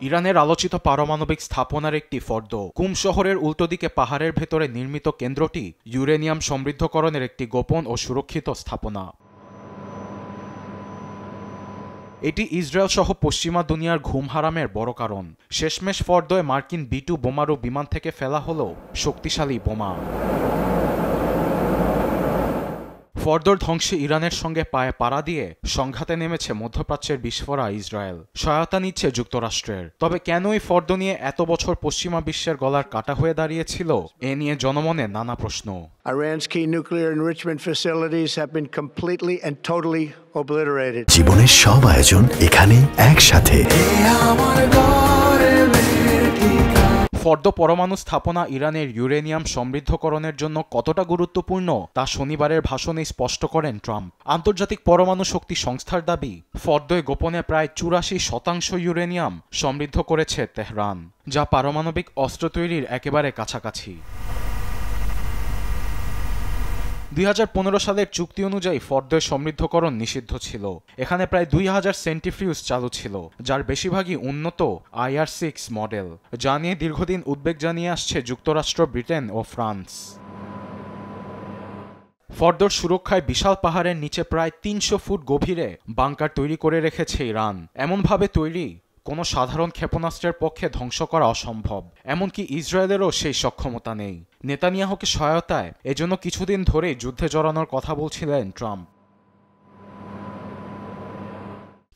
ইরানের আলোচিত পারমাণবিক স্থাপনার একটি ফর্দ কুম শহরের উল্টো দিকে পাহাড়ের ভেতরে নির্মিত কেন্দ্রটি ইউরেনিয়াম সমৃদ্ধকরণের একটি গোপন ও সুরক্ষিত স্থাপনা। এটি ইসরায়েল সহ পশ্চিমা দুনিয়ার ঘুম হারামের বড় কারণ। শেষমেশ ফর্দোয় মার্কিন B-2 বোমারু বিমান থেকে ফেলা হলো শক্তিশালী বোমা। ফর্দোর ধ্বংসে ইরানের সঙ্গে পায়ে পাড়া দিয়ে সংঘাতে নেমেছে মধ্যপ্রাচ্যের বিস্ফোরা ইসরায়েল, সহায়তা নিচ্ছে যুক্তরাষ্ট্রের। তবে কেনই ফর্দো নিয়ে এত বছর পশ্চিমা বিশ্বের গলার কাটা হয়ে দাঁড়িয়েছিল, এ নিয়ে জনমনে নানা প্রশ্ন। Iran's key nuclear enrichment facilities have been completely and totally obliterated. জীবনের সব আয়োজন এখানে একসাথে। ফর্দো পরমাণু স্থাপনা ইরানের ইউরেনিয়াম সমৃদ্ধকরণের জন্য কতটা গুরুত্বপূর্ণ তা শনিবারের ভাষণে স্পষ্ট করেন ট্রাম্প। আন্তর্জাতিক পরমাণু শক্তি সংস্থার দাবি, ফর্দোয় গোপনে প্রায় 84% ইউরেনিয়াম সমৃদ্ধ করেছে তেহরান, যা পারমাণবিক অস্ত্র তৈরির একেবারে কাছাকাছি। 2015 সালের চুক্তি অনুযায়ী ফর্দোয় সমৃদ্ধকরণ নিষিদ্ধ ছিল। এখানে প্রায় 2000 সেন্ট্রিফিউজ চালু ছিল, যার বেশিরভাগই উন্নত IR-6 মডেল, যা নিয়ে দীর্ঘদিন উদ্বেগ জানিয়ে আসছে যুক্তরাষ্ট্র, ব্রিটেন ও ফ্রান্স। ফর্দোর সুরক্ষায় বিশাল পাহাড়ের নিচে প্রায় 300 ফুট গভীরে বাংকার তৈরি করে রেখেছে ইরান, এমনভাবে তৈরি কোনো সাধারণ ক্ষেপণাস্ত্রের পক্ষে ধ্বংস করা অসম্ভব। এমনকি ইসরায়েলেরও সেই সক্ষমতা নেই। নেতানিয়াহুকে সহায়তায় এজন্য কিছুদিন ধরেই যুদ্ধে জড়ানোর কথা বলছিলেন ট্রাম্প।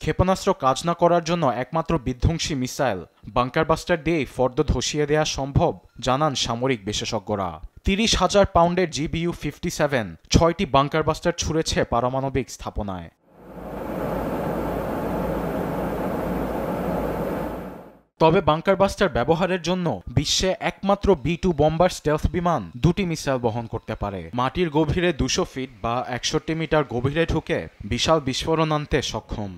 ক্ষেপণাস্ত্র কাজ না করার জন্য একমাত্র বিধ্বংসী মিসাইল বাংকার বাস্টার দিয়েই ফর্দো ধসিয়ে দেওয়া সম্ভব, জানান সামরিক বিশেষজ্ঞরা। 30,000 পাউন্ডের GBU-57 6টি বাংকার বাস্টার ছুড়েছে পারমাণবিক স্থাপনায়। তবে বাংকার বাস্টার ব্যবহারের জন্য বিশ্বে একমাত্র B-2 বম্বার স্টেলথ বিমান 2টি মিসাইল বহন করতে পারে। মাটির গভীরে 200 ফিট বা 61 মিটার গভীরে ঢুকে বিশাল বিস্ফোরণ আনতে সক্ষম।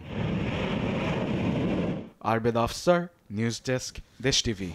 আরবেদ আফসার, নিউজ ডেস্ক, দেশ টিভি।